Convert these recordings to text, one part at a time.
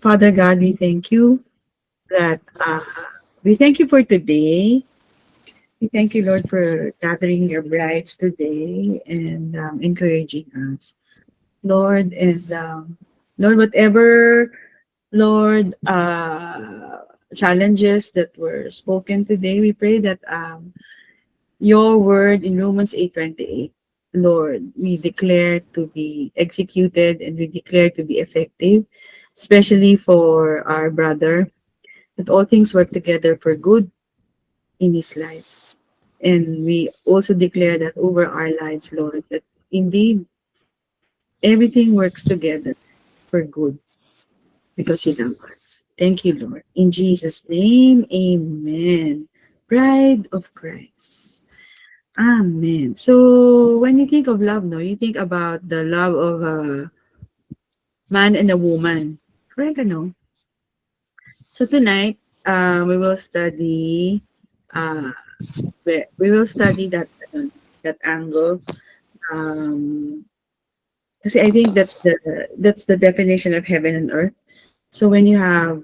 Father God, we thank you that we thank you for today. We thank you, Lord, for gathering your brides today and encouraging us, Lord. And Lord, whatever, Lord, challenges that were spoken today, we pray that your word in Romans 8:28, Lord, we declare to be executed and we declare to be effective, especially for our brother, that all things work together for good in his life. And we also declare that over our lives, Lord, that indeed everything works together for good because you love us. Thank you, Lord. In Jesus' name, amen. Bride of Christ. Amen. So when you think of love, no, you think about the love of a man and a woman. Correct, no? So tonight, we will study, uh, we will study that angle. Um, kasi I think that's the definition of heaven and earth. So when you have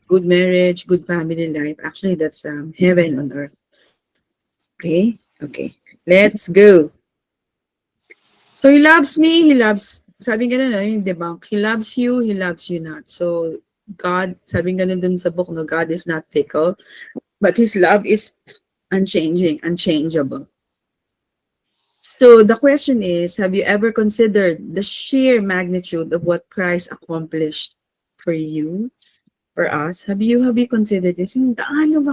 good marriage, good family life, actually that's heaven on earth. Okay, okay. Let's go. So he loves me, he loves, sabi nga na yung debunk, he loves you not. So God, sabi nga dun sa book, no, God is not fickle, but his love is unchanging, unchangeable. So the question is, have you ever considered the sheer magnitude of what Christ accomplished for you, for us? Have you considered this? Yung gaano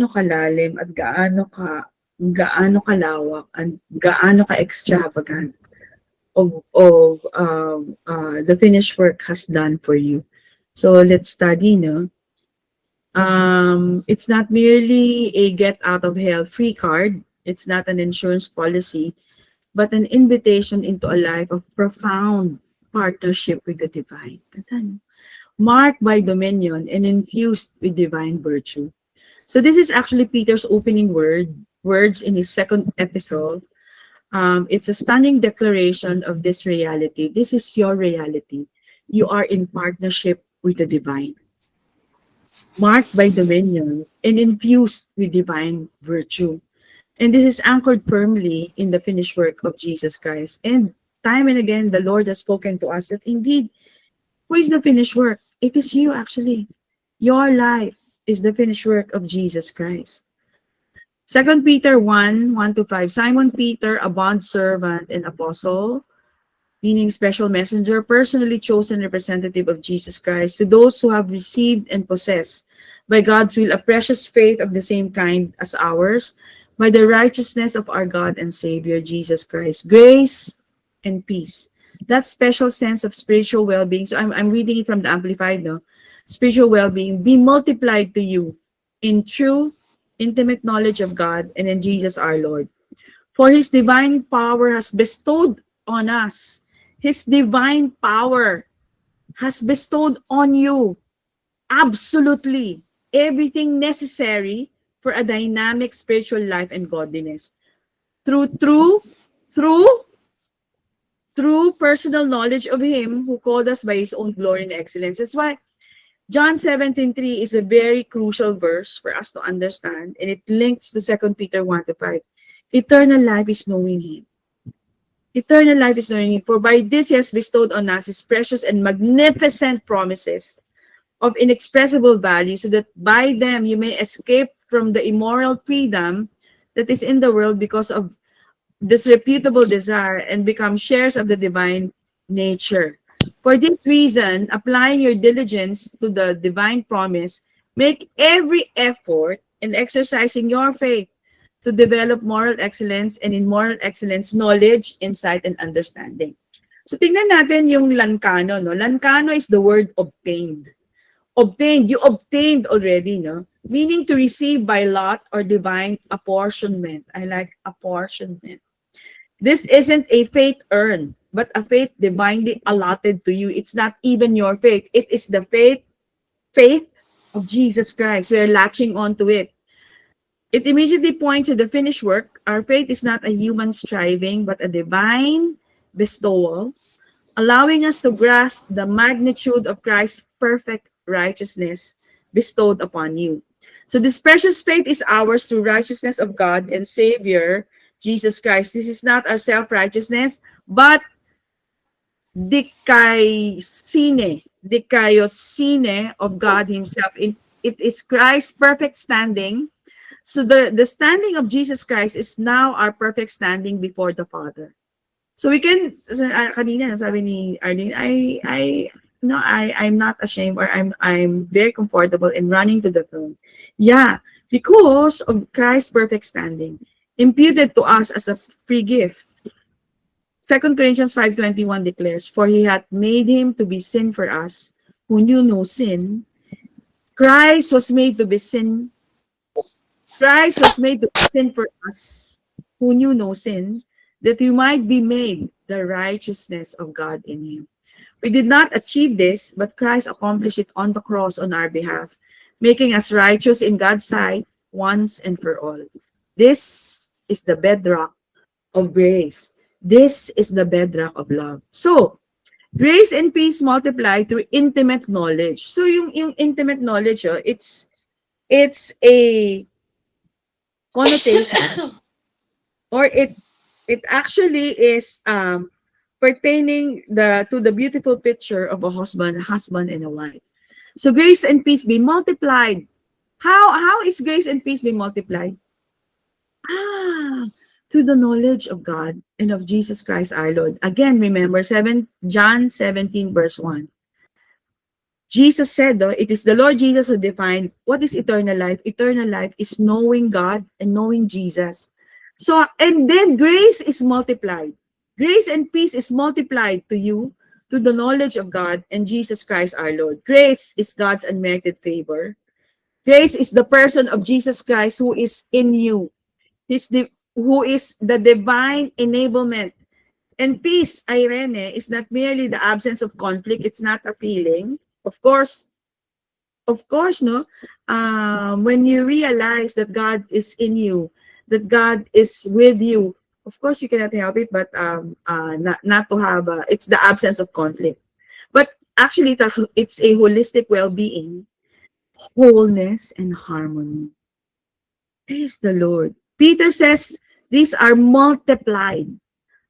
kalalim at gaano kalawak and gaano ka extravagant of the finished work has done for you. So let's study, no? It's not merely a get out of hell free card. It's not an insurance policy, but an invitation into a life of profound partnership with the divine. Marked by dominion and infused with divine virtue. So this is actually Peter's opening words in his second epistle. It's a stunning declaration of this reality. This is your reality. You are in partnership with the divine, marked by dominion and infused with divine virtue. And this is anchored firmly in the finished work of Jesus Christ. And time and again, the Lord has spoken to us that indeed, who is the finished work? It is you, actually. Your life is the finished work of Jesus Christ. 2 Peter 1:1-5. Simon Peter, a bond servant and apostle, meaning special messenger, personally chosen representative of Jesus Christ, to those who have received and possess by God's will a precious faith of the same kind as ours, by the righteousness of our God and Savior Jesus Christ. Grace and peace. That special sense of spiritual well-being. So I'm reading it from the Amplified, no? Spiritual well-being be multiplied to you in true, intimate knowledge of God and in Jesus our Lord. For his divine power has bestowed on us. His divine power has bestowed on you absolutely everything necessary for a dynamic spiritual life and godliness. Through personal knowledge of him who called us by his own glory and excellence. That's why John 17:3 is a very crucial verse for us to understand, and it links to 2 Peter 1-5. Eternal life is knowing him. Eternal life is knowing him. For by this he has bestowed on us his precious and magnificent promises of inexpressible value, so that by them you may escape from the immoral freedom that is in the world because of disreputable desire and become shares of the divine nature. For this reason, applying your diligence to the divine promise, make every effort in exercising your faith to develop moral excellence, and in moral excellence, knowledge, insight, and understanding. So tingnan natin yung lankano, no? Lankano is the word obtained. Obtained, you obtained already, no? Meaning to receive by lot or divine apportionment. I like apportionment. This isn't a faith earned, but a faith divinely allotted to you. It's not even your faith. It is the faith of Jesus Christ. We are latching on to it. It immediately points to the finished work. Our faith is not a human striving, but a divine bestowal allowing us to grasp the magnitude of Christ's perfect righteousness bestowed upon you. So this precious faith is ours through righteousness of God and Savior, Jesus Christ. This is not our self-righteousness, but dikaiosine of God Himself. It is Christ's perfect standing. So the standing of Jesus Christ is now our perfect standing before the Father. So we can, kanina sabi ni Arlene, no, I'm not ashamed, or I'm very comfortable in running to the throne. Yeah, because of Christ's perfect standing, imputed to us as a free gift. 2 Corinthians 5:21 declares, "For he hath made him to be sin for us, who knew no sin." Christ was made to be sin. Christ was made to be sin for us, who knew no sin, that we might be made the righteousness of God in him. We did not achieve this, but Christ accomplished it on the cross on our behalf, making us righteous in God's sight once and for all. This is the bedrock of grace. This is the bedrock of love. So, grace and peace multiply through intimate knowledge. So, yung intimate knowledge, it's a connotation, or it actually is pertaining to the beautiful picture of a husband and a wife. So grace and peace be multiplied. How is grace and peace be multiplied? Through the knowledge of God and of Jesus Christ our Lord. Again, remember John 17 verse 1. Jesus said, it is the Lord Jesus who defined what is eternal life. Eternal life is knowing God and knowing Jesus. So, and then grace is multiplied. Grace and peace is multiplied to you through the knowledge of God and Jesus Christ our Lord. Grace is God's unmerited favor. Grace is the person of Jesus Christ who is in you. Who is the divine enablement. And peace, Irene, is not merely the absence of conflict. It's not a feeling. Of course, no. When you realize that God is in you, that God is with you, of course you cannot help it, but not to have. It's the absence of conflict. But actually, it's a holistic well-being, wholeness, and harmony. Praise the Lord. Peter says these are multiplied.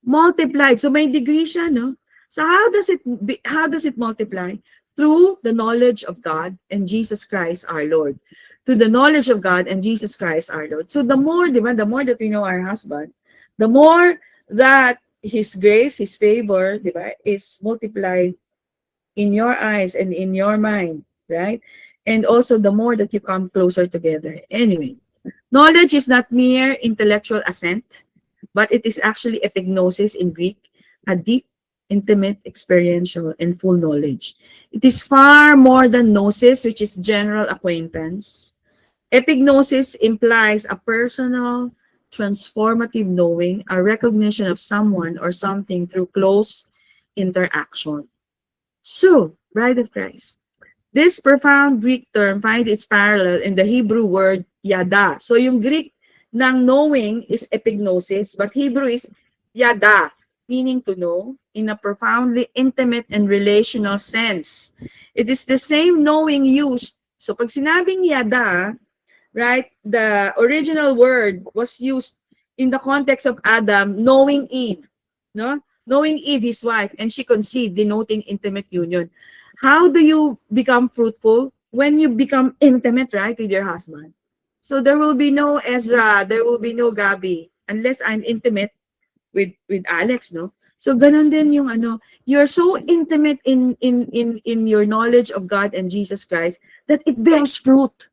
Multiplied. So may degree siya, no? So how does it multiply? Through the knowledge of God and Jesus Christ our Lord. Through the knowledge of God and Jesus Christ our Lord. So the more, the more that we know our husband, the more that His grace, His favor, is multiplied in your eyes and in your mind, right? And also the more that you come closer together. Anyway, knowledge is not mere intellectual assent, but it is actually epignosis in Greek, a deep, intimate, experiential, and full knowledge. It is far more than gnosis, which is general acquaintance. Epignosis implies a personal, transformative knowing, a recognition of someone or something through close interaction. So, bride of Christ, this profound Greek term finds its parallel in the Hebrew word yada. So, yung Greek ng knowing is epignosis, but Hebrew is yada, meaning to know in a profoundly intimate and relational sense. It is the same knowing used. So pag sinabing yada, right, the original word was used in the context of Adam knowing Eve, no? Knowing Eve, his wife, and she conceived, denoting intimate union. How do you become fruitful? When you become intimate, right, with your husband. So there will be no Ezra, there will be no Gabby, unless I'm intimate with Alex, no? So ganun din yung you're so intimate in your knowledge of God and Jesus Christ that it bears fruit.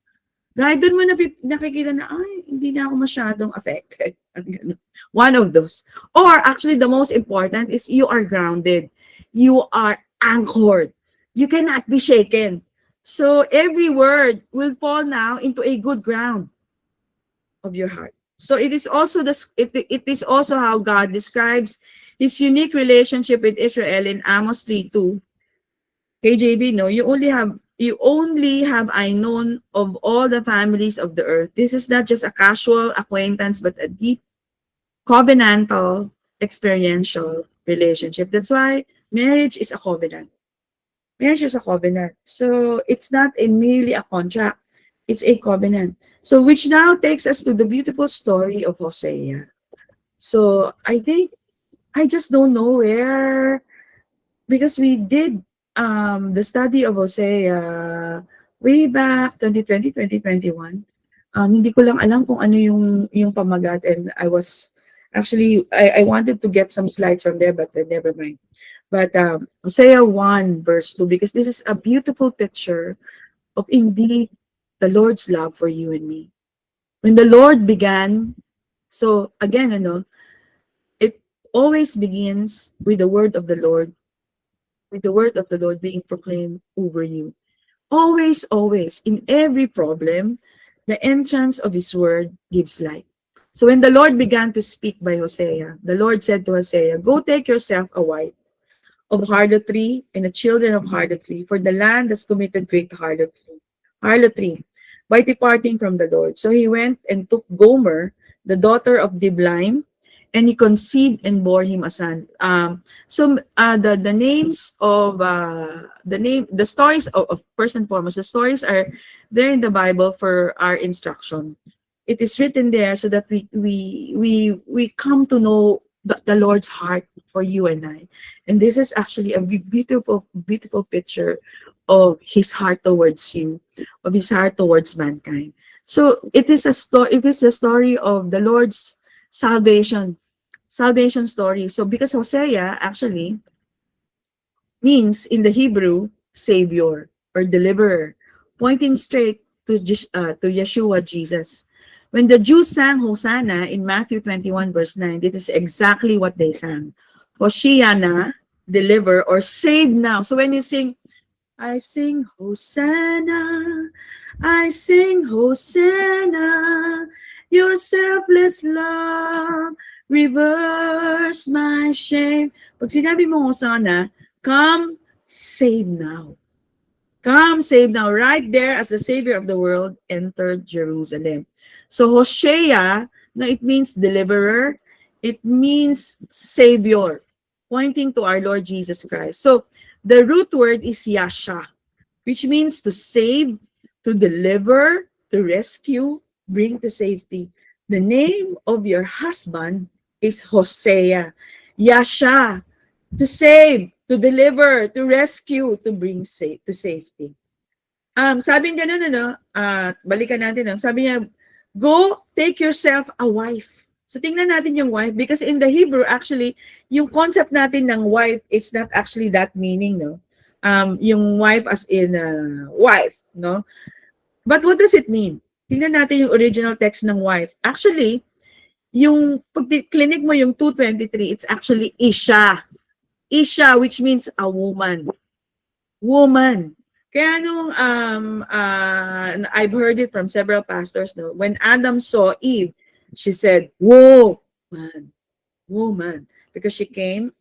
Right? Doon mo nakikita na, ay, hindi na ako masyadong affected. One of those. Or actually the most important is you are grounded. You are anchored. You cannot be shaken. So every word will fall now into a good ground of your heart. So it is also it is also how God describes His unique relationship with Israel in Amos 3:2. KJV, no, you only have I known of all the families of the earth. This is not just a casual acquaintance, but a deep covenantal experiential relationship. That's why Marriage is a covenant. Marriage is a covenant. So it's not merely a contract. It's a covenant. So which now takes us to the beautiful story of Hosea. So I think I just don't know where, because we did the study of Hosea way back 2020, 2021. Hindi ko lang alam kung ano yung pamagat, and I was actually I wanted to get some slides from there, but never mind. But Hosea 1 verse 2, because this is a beautiful picture of indeed the Lord's love for you and me. When the Lord began, so again, it always begins with the word of the Lord, with the word of the Lord being proclaimed over you. Always, always, in every problem, the entrance of his word gives light. So when the Lord began to speak by Hosea, the Lord said to Hosea, "Go take yourself a wife of harlotry and the children of harlotry, for the land has committed great harlotry by departing from the Lord." So he went and took Gomer, the daughter of Diblaim, and he conceived and bore him a son. The names of the stories of first and foremost, the stories are there in the Bible for our instruction. It is written there so that we come to know the Lord's heart for you and I. And this is actually a beautiful, beautiful picture of his heart towards you, of his heart towards mankind. So it is a story of the Lord's salvation story. So because Hosea actually means in the Hebrew savior or deliverer, pointing straight to Yeshua, Jesus. When the Jews sang Hosanna in Matthew 21 verse 9, this is exactly what they sang. Hoshiana, deliver, or save now. So when you sing, I sing Hosanna, I sing Hosanna, your selfless love, reverse my shame. Pag sinabi mo Hosanna, come save now. Come save now. Right there as the Savior of the world entered Jerusalem. So Hosea, it means deliverer. It means Savior, pointing to our Lord Jesus Christ. So the root word is Yasha, which means to save, to deliver, to rescue, bring to safety. The name of your husband is Hosea. Yasha, to save, to deliver, to rescue, to bring to safety. Sabi niya balikan natin, sabi niya, go take yourself a wife. So tingnan natin yung wife, because in the Hebrew, actually, yung concept natin ng wife is not actually that meaning, no? Yung wife as in wife, no? But what does it mean? Tingnan natin yung original text ng wife. Actually, yung pag clinic mo yung 223, it's actually Isha. Isha, which means a woman. Woman. Kaya nung I've heard it from several pastors, no, when Adam saw Eve, she said, "Whoa, man, woman," because she came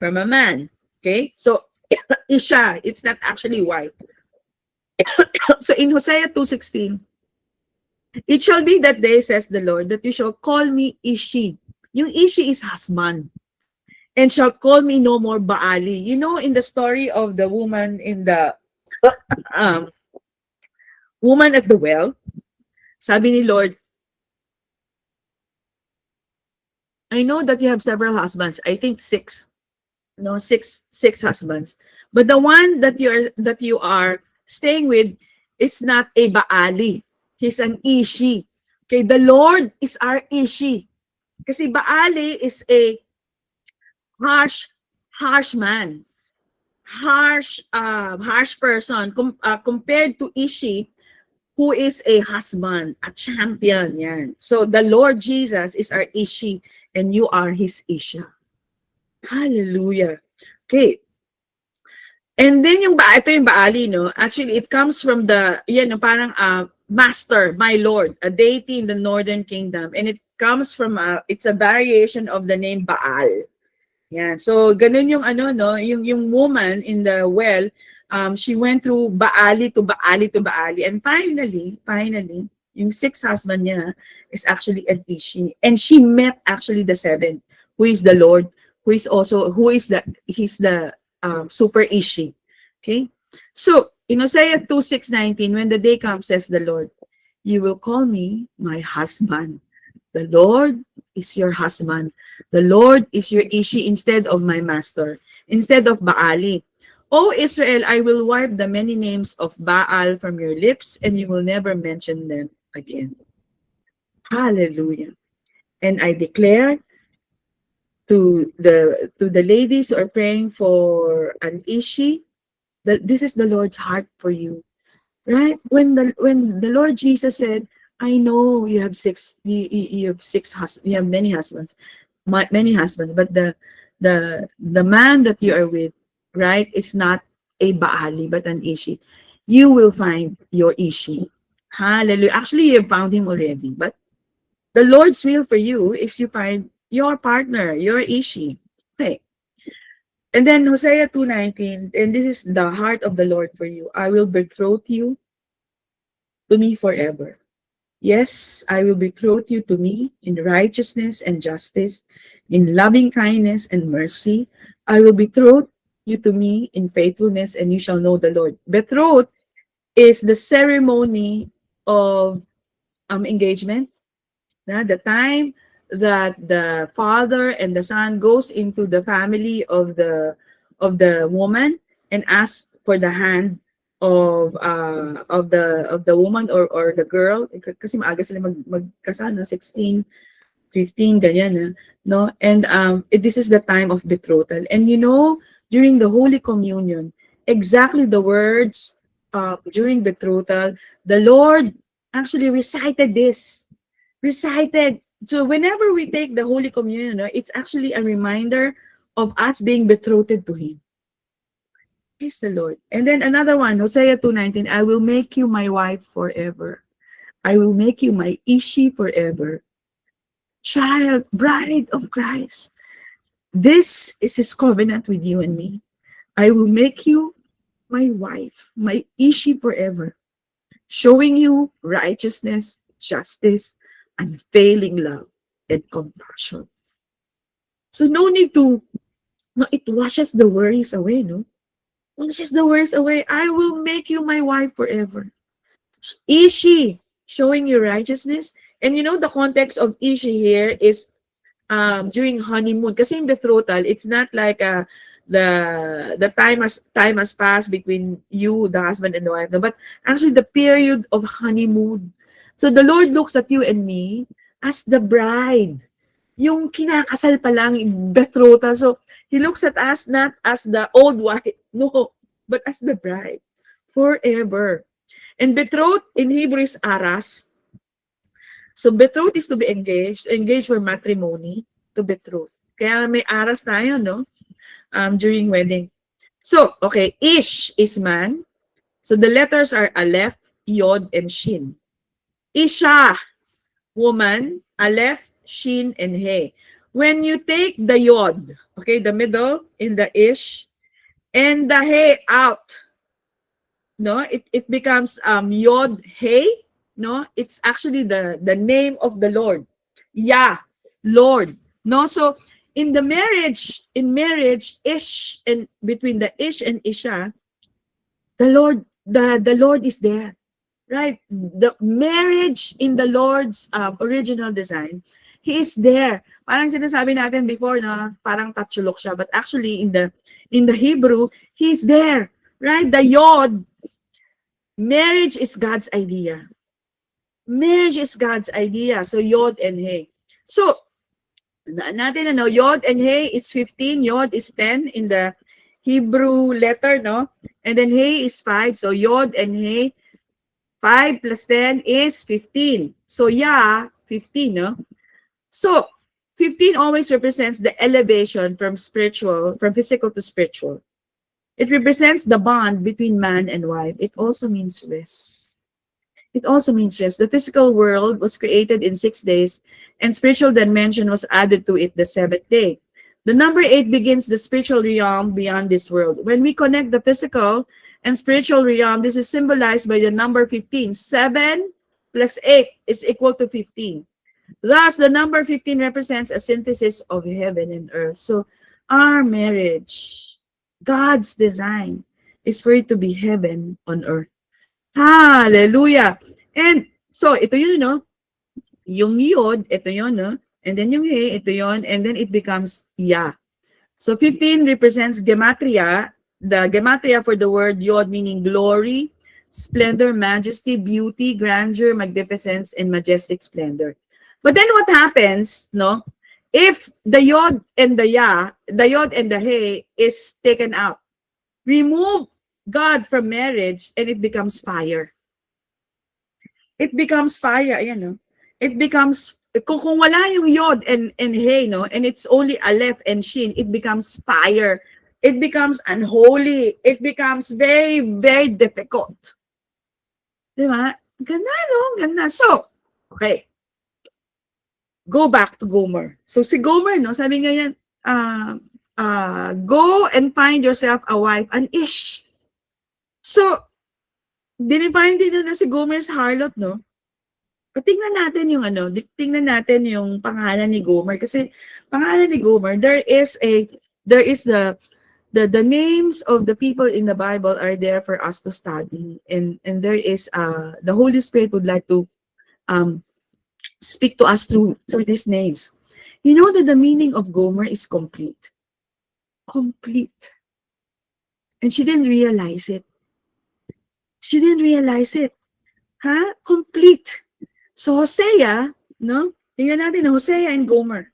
from a man. Okay, so Isha, it's not actually wife. So in Hosea 2:16, it shall be that day, says the Lord, that you shall call me Ishi. Yung Ishi is husband. And shall call me no more Baali. You know, in the story of the woman in the woman at the well, sabi ni Lord, I know that you have several husbands. I think six husbands. But the one that you are staying with is not a Baali. He's an Ishi. Okay, the Lord is our Ishi. Kasi Baali is a harsh man, harsh person compared to Ishi, who is a husband, a champion. Yan. So the Lord Jesus is our Ishi, and you are his Isha. Hallelujah. Okay. And then ito yung Baali, no? Actually, it comes from parang master, my Lord, a deity in the northern kingdom, and it comes from it's a variation of the name Baal. Yeah. So ganun yung yung woman in the well, she went through Baali to Baali to Baali, and finally, yung sixth husband niya is actually an Ishi, and she met actually the seventh, who is the Lord, he's the super Ishi. Okay? So, in Hosea 2:6-19, when the day comes, says the Lord, you will call me my husband. The Lord is your husband. The Lord is your Ishi instead of my master, instead of Baali. O Israel, I will wipe the many names of Baal from your lips, and you will never mention them again. Hallelujah. And I declare to the ladies who are praying for an Ishi, that this is the Lord's heart for you. Right? When the Lord Jesus said, I know you have you have many husbands, many husbands, but the man that you are with, right, is not a Baali but an Ishi. You will find your Ishi. Hallelujah. Actually, you have found him already, but the Lord's will for you is you find your partner, your Ishi. Okay. And then Hosea 2:19, and this is the heart of the Lord for you. I will betroth you to me forever. Yes, I will betroth you to me in righteousness and justice, in loving kindness and mercy. I will betroth you to me in faithfulness, and you shall know the Lord. Betroth is the ceremony of engagement. The time that the father and the son goes into the family of the woman and asks for the hand of the woman or the girl, kasi maaga sila magkasal, no? 16, 15, ganyan, no? And this is the time of betrothal. And during the Holy Communion, exactly the words during betrothal, the Lord actually recited this. Recited. So whenever we take the Holy Communion, it's actually a reminder of us being betrothed to Him. Praise the Lord. And then another one, Hosea 2:19, I will make you my wife forever. I will make you my Ishi forever. Child, bride of Christ. This is His covenant with you and me. I will make you my wife, my Ishi forever, showing you righteousness, justice, unfailing love, and compassion. So no need to, no, it washes the worries away, no? Washes the worries away. I will make you my wife forever. Ishi, showing you righteousness. And the context of Ishi here is during honeymoon. Kasi in betrothal, it's not like the time has passed between you, the husband and the wife, no? But actually the period of honeymoon. So the Lord looks at you and me as the bride. Yung kinakasal pa lang, betrothal. So He looks at us not as the old wife, no, but as the bride forever. And betrothed in Hebrew is aras. So betrothed is to be engaged for matrimony, to betroth. Kaya may aras tayo, no? During wedding. So, okay, Ish is man. So the letters are Aleph, Yod, and Shin. Isha, woman, Aleph, Shin, and He. When you take the Yod, okay, the middle in the Ish, and the He out, no, it becomes Yod, He, no, it's actually the name of the Lord. Yah, Lord. No, so in marriage, Ish, and between the Ish and Isha, the Lord is there. Right? The marriage in the Lord's original design, He is there. Parang sinasabi natin before na parang tatsulok siya, but actually in the Hebrew, He's there. Right? The Yod, marriage is God's idea. Marriage is God's idea. So Yod and He. So natin Yod and He is 15, Yod is 10 in the Hebrew letter, no? And then He is 5. So Yod and He, 5 plus 10 is 15. So yeah, 15, no? So 15 always represents the elevation from physical to spiritual. It represents the bond between man and wife. It also means rest. It also means rest. The physical world was created in 6 days, and spiritual dimension was added to it the 7th day. The number 8 begins the spiritual realm beyond this world. When we connect the physical and spiritual realm, this is symbolized by the number 15. 7 plus 8 is equal to 15. Thus, the number 15 represents a synthesis of heaven and earth. So, Our marriage, God's design, is for it to be heaven on earth. Hallelujah! And so, ito yun, no? Yung yod, ito yun, no? And then yung he, ito yun. And then it becomes ya. So 15 represents gematria. The gematria for the word yod meaning glory, splendor, majesty, beauty, grandeur, magnificence, and majestic splendor. But then what happens, no? If the yod and the ya, the yod and the he is taken out, remove God from marriage and it becomes fire. It becomes fire, ayan, no? It becomes, kung wala yung yod and he, no? And it's only aleph and shin, it becomes fire. It becomes unholy. It becomes very, very difficult. Diba? Ganda, no? Ganda. So, okay. Go back to Gomer. So, si Gomer, no? Sabi nga yan, go and find yourself a wife, an ish. So, dinifine din na si Gomer's harlot, no? Tingnan natin yung ano, tingnan natin yung pangalan ni Gomer kasi pangalan ni Gomer, there is the names of the people in the Bible are there for us to study, and there is the Holy Spirit would like to speak to us through these names. You know that the meaning of Gomer is complete. Complete. And she didn't realize it. She didn't realize it. Complete. So Hosea, no? Tingnan natin Hosea and Gomer.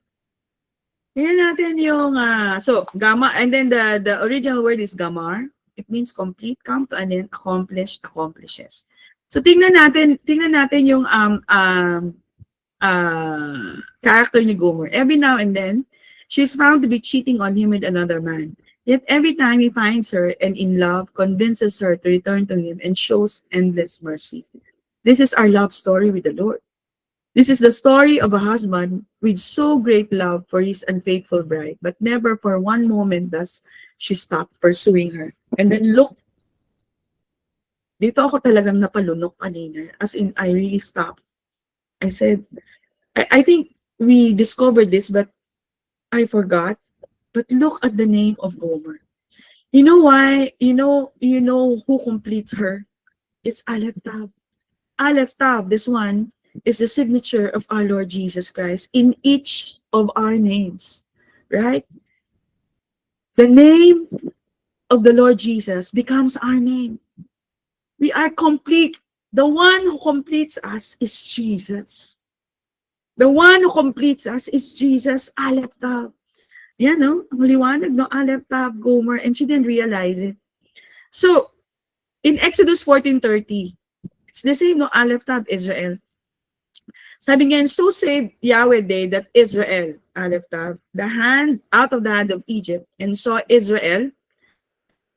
Tingnan natin yung so gamma, and then the original word is gamar. It means complete, come to an end, accomplished, accomplishes. So tingnan natin yung character ni Gomer. Every now and then, she's found to be cheating on him with another man. Yet every time he finds her and in love, convinces her to return to him and shows endless mercy. This is our love story with the Lord. This is the story of a husband with so great love for his unfaithful bride, but never for one moment does she stop pursuing her. And then look, dito ako talagang napalunok kanina. As in, I really stopped. I said, I think we discovered this, but I forgot. But look at the name of Gomer. You know why? You know who completes her? It's Aleph Tav. Aleph Tav, this one, is the signature of our Lord Jesus Christ in each of our names, right? The name of the Lord Jesus becomes our name. We are complete. The one who completes us is Jesus. The one who completes us is Jesus, Aleph Tav. Yan, no? Ang liwanag, no? Aleph Tav, Gomer, and she didn't realize it. So, in Exodus 14:30, it's the same, no? Aleph Tav, Israel. Sabi nga, so saved Yahweh they that Israel, Aleph Tav, out of the hand of Egypt, and saw Israel.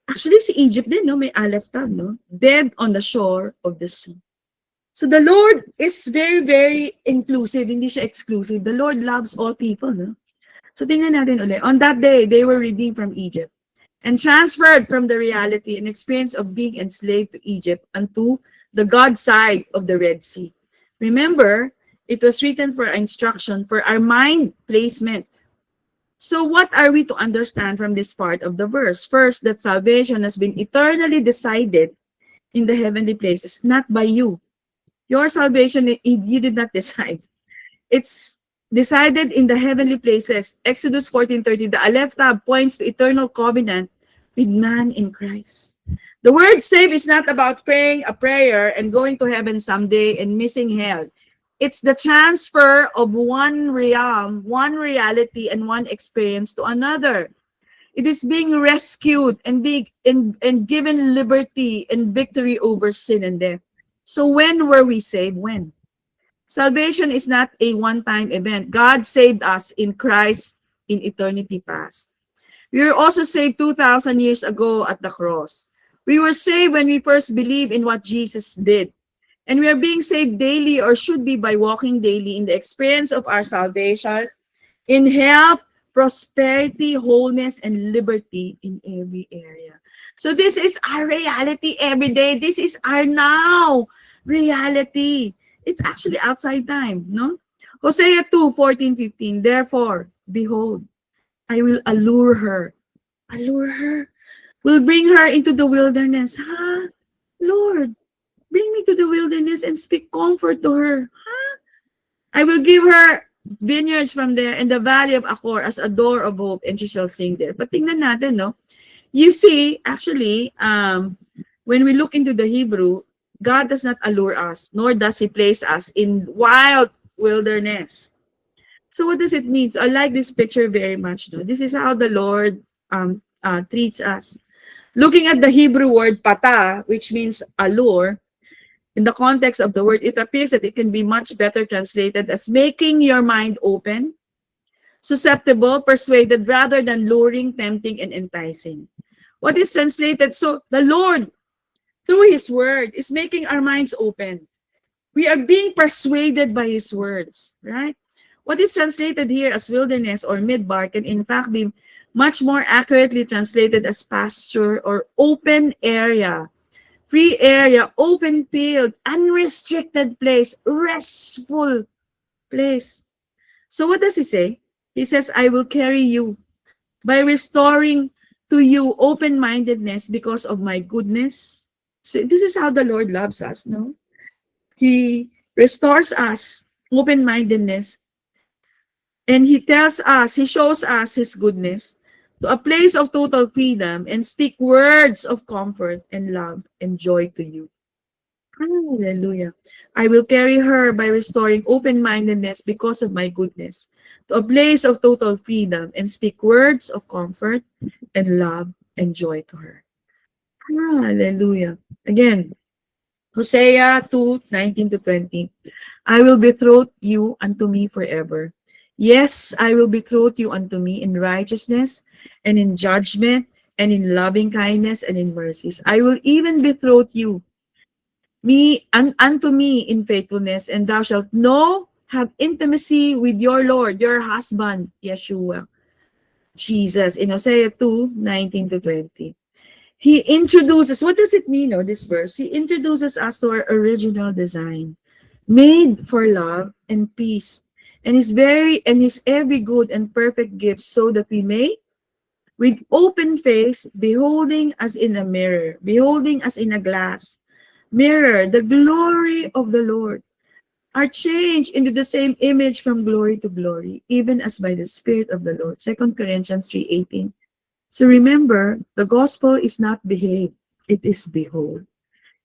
Actually, si Egypt din, no? May Aleph Tav, no? Dead on the shore of the sea. So the Lord is very, very inclusive. Hindi siya exclusive. The Lord loves all people, no? So tingnan natin ulit. On that day, they were redeemed from Egypt and transferred from the reality and experience of being enslaved to Egypt unto the God side of the Red Sea. Remember, it was written for instruction for our mind placement. So what are we to understand from this part of the verse? First, that salvation has been eternally decided in the heavenly places, not by you. Your salvation, you did not decide. It's decided in the heavenly places. Exodus 14:30, the Aleph Tav points to eternal covenant with man in Christ. The word save is not about praying a prayer and going to heaven someday and missing hell. It's the transfer of one realm, one reality, and one experience to another. It is being rescued and given liberty and victory over sin and death. So when were we saved? When? Salvation is not a one-time event. God saved us in Christ in eternity past. We were also saved 2,000 years ago at the cross. We were saved when we first believed in what Jesus did. And we are being saved daily, or should be, by walking daily in the experience of our salvation, in health, prosperity, wholeness, and liberty in every area. So this is our reality every day. This is our now reality. It's actually outside time, no? Hosea 2:14-15. Therefore, behold, I will allure her. Allure her. Will bring her into the wilderness. Huh? Lord, bring me to the wilderness and speak comfort to her. I will give her vineyards from there and the valley of Achor as a door of hope, and she shall sing there. But tingnan natin, no? You see, actually, when we look into the Hebrew, God does not allure us, nor does He place us in wild wilderness. So what does it mean? So I like this picture very much. No? This is how the Lord treats us. Looking at the Hebrew word pata, which means allure, in the context of the word, it appears that it can be much better translated as making your mind open, susceptible, persuaded, rather than luring, tempting, and enticing. What is translated? So the Lord, through His word, is making our minds open. We are being persuaded by His words, right? What is translated here as wilderness or midbar can in fact be much more accurately translated as pasture or open area, free area, open field, unrestricted place, restful place. So what does He say? He says, I will carry you by restoring to you open-mindedness because of my goodness. So this is how the Lord loves us, no? He restores us open-mindedness, and He tells us, He shows us His goodness to a place of total freedom and speak words of comfort and love and joy to you. Hallelujah. I will carry her by restoring open-mindedness because of my goodness to a place of total freedom and speak words of comfort and love and joy to her. Hallelujah. Again, Hosea 2:19 to 20. I will betroth you unto me forever. Yes, I will betroth you unto me in righteousness and in judgment and in loving kindness and in mercies. I will even betroth you unto me in faithfulness, and thou shalt know, have intimacy with your Lord, your husband, Yeshua, Jesus, in Hosea 2:19 to 20. He introduces, what does it mean, this verse? He introduces us to our original design, made for love and peace, and his every good and perfect gift, so that we may, with open face, beholding as in a mirror, beholding as in a glass, mirror, the glory of the Lord, are changed into the same image from glory to glory, even as by the Spirit of the Lord. 2 Corinthians 3:18. So remember, the gospel is not behave, it is behold.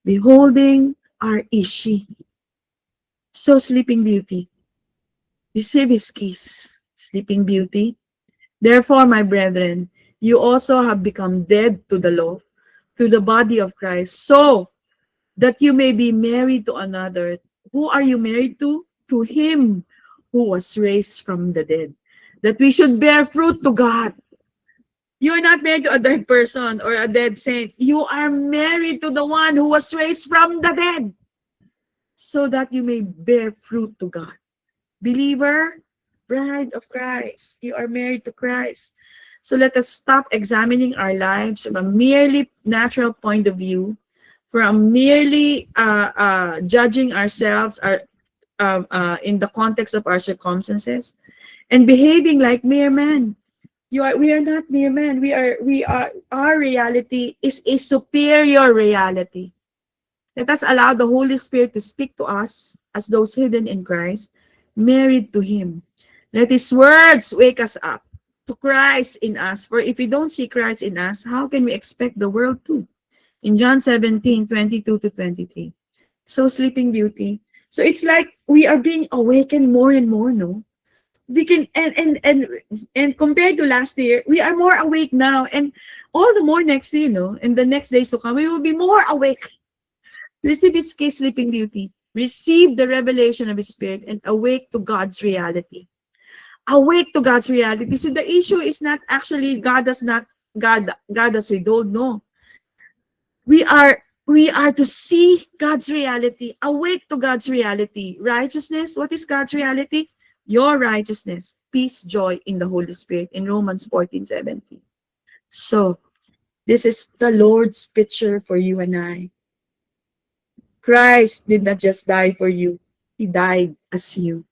Beholding our Ishi. So Sleeping Beauty, receive His kiss, Sleeping Beauty. Therefore, my brethren, you also have become dead to the law, through the body of Christ, so that you may be married to another. Who are you married to? To Him who was raised from the dead. That we should bear fruit to God. You are not married to a dead person or a dead saint. You are married to the one who was raised from the dead, so that you may bear fruit to God. Believer, bride of Christ, you are married to Christ. So let us stop examining our lives from a merely natural point of view, from merely judging ourselves in the context of our circumstances, and behaving like mere men. We are not mere men. Our reality is a superior reality. Let us allow the Holy Spirit to speak to us as those hidden in Christ, married to Him. Let His words wake us up to Christ in us. For if we don't see Christ in us, how can we expect the world to? In John 17:22 to 23. So Sleeping Beauty. So it's like we are being awakened more and more, no? We can and compared to last year, we are more awake now, and all the more next year, no? And the next days to come, we will be more awake. Receive His kiss, Sleeping Beauty. Receive the revelation of His Spirit and awake to God's reality. Awake to God's reality. So the issue is not actually God does withhold. No, we are to see God's reality. Awake to God's reality. Righteousness. What is God's reality? Your righteousness, peace, joy in the Holy Spirit in Romans 14:17. So this is the Lord's picture for you and I. Christ did not just die for you. He died as you.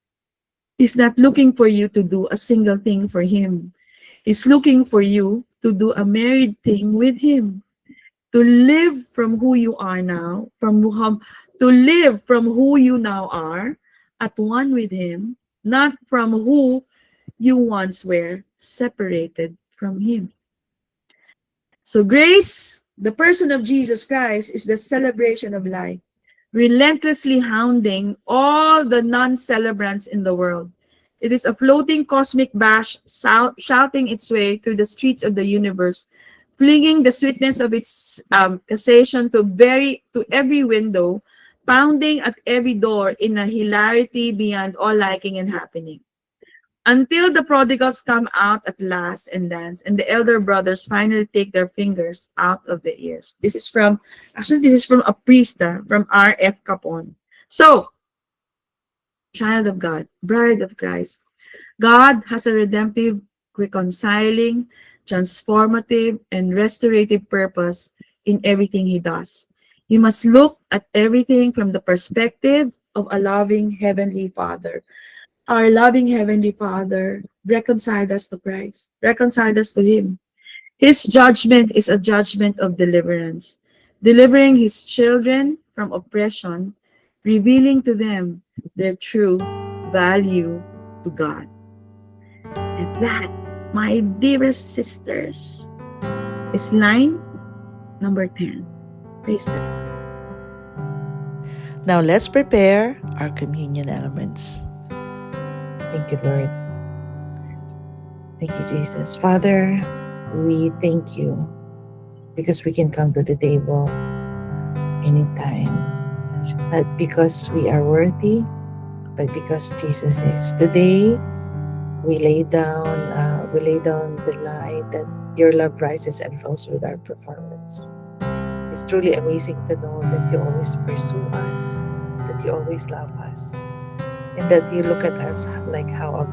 He's not looking for you to do a single thing for Him. He's looking for you to do a married thing with him, to live from who you are now, to live from who you now are at one with him, not from who you once were separated from him. So grace, the person of Jesus Christ, is the celebration of life, relentlessly hounding all the non-celebrants in the world. It is a floating cosmic bash shouting its way through the streets of the universe, flinging the sweetness of its cassation to every window, pounding at every door in a hilarity beyond all liking and happening. Until the prodigals come out at last and dance, and the elder brothers finally take their fingers out of the ears. This is from a priest, from R.F. Capon. So, child of God, bride of Christ, God has a redemptive, reconciling, transformative, and restorative purpose in everything he does. You must look at everything from the perspective of a loving Heavenly Father. Our loving Heavenly Father reconciled us to Christ, reconciled us to Him. His judgment is a judgment of deliverance, delivering His children from oppression, revealing to them their true value to God. And that, my dearest sisters, is line number 10. Praise the Lord. Now let's prepare our communion elements. Thank you, Lord. Thank you, Jesus. Father, we thank you because we can come to the table anytime. Not because we are worthy, but because Jesus is. Today, we lay down the lie that your love rises and falls with our performance. It's truly amazing to know that you always pursue us, that you always love us, and that you look at us like how a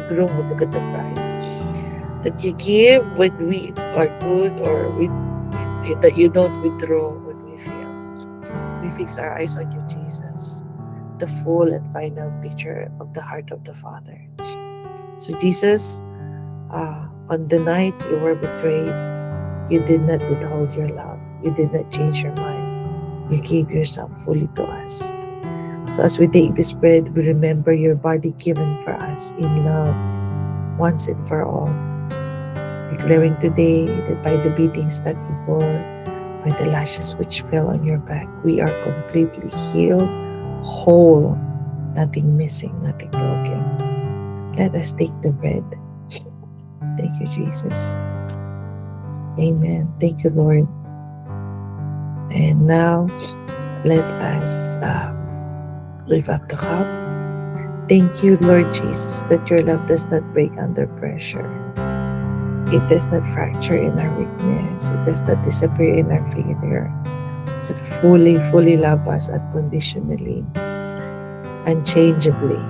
groom would look at the bride. That you give when we are good, or that you don't withdraw when we fail. We fix our eyes on you, Jesus, the full and final picture of the heart of the Father. So Jesus, on the night you were betrayed, you did not withhold your love. You did not change your mind. You gave yourself fully to us. So as we take this bread, we remember your body given for us in love, once and for all. Declaring today that by the beatings that you bore, by the lashes which fell on your back, we are completely healed, whole, nothing missing, nothing broken. Let us take the bread. Thank you, Jesus. Amen. Thank you, Lord. And now, let us lift up the cup. Thank you, Lord Jesus, that your love does not break under pressure. It does not fracture in our weakness. It does not disappear in our failure. But fully love us unconditionally, unchangeably.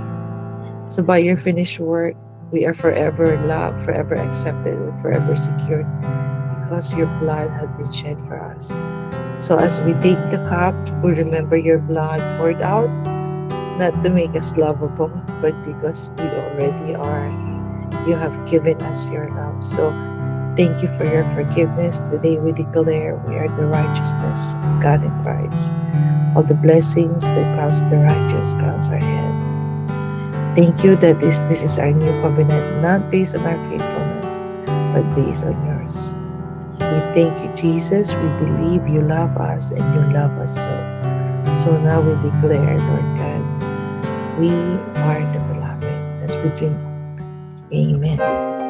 So by your finished work, we are forever loved, forever accepted, and forever secured, because your blood had been shed for us. So as we take the cup, we remember your blood poured out, not to make us lovable, but because we already are. You have given us your love. So thank you for your forgiveness. Today we declare we are the righteousness of God in Christ. All the blessings that cross the righteous crowns our head. Thank you that this is our new covenant, not based on our faithfulness, but based on yours. We thank you, Jesus. We believe you love us and you love us so. So now we declare, Lord God, we are the beloved. As we drink, amen.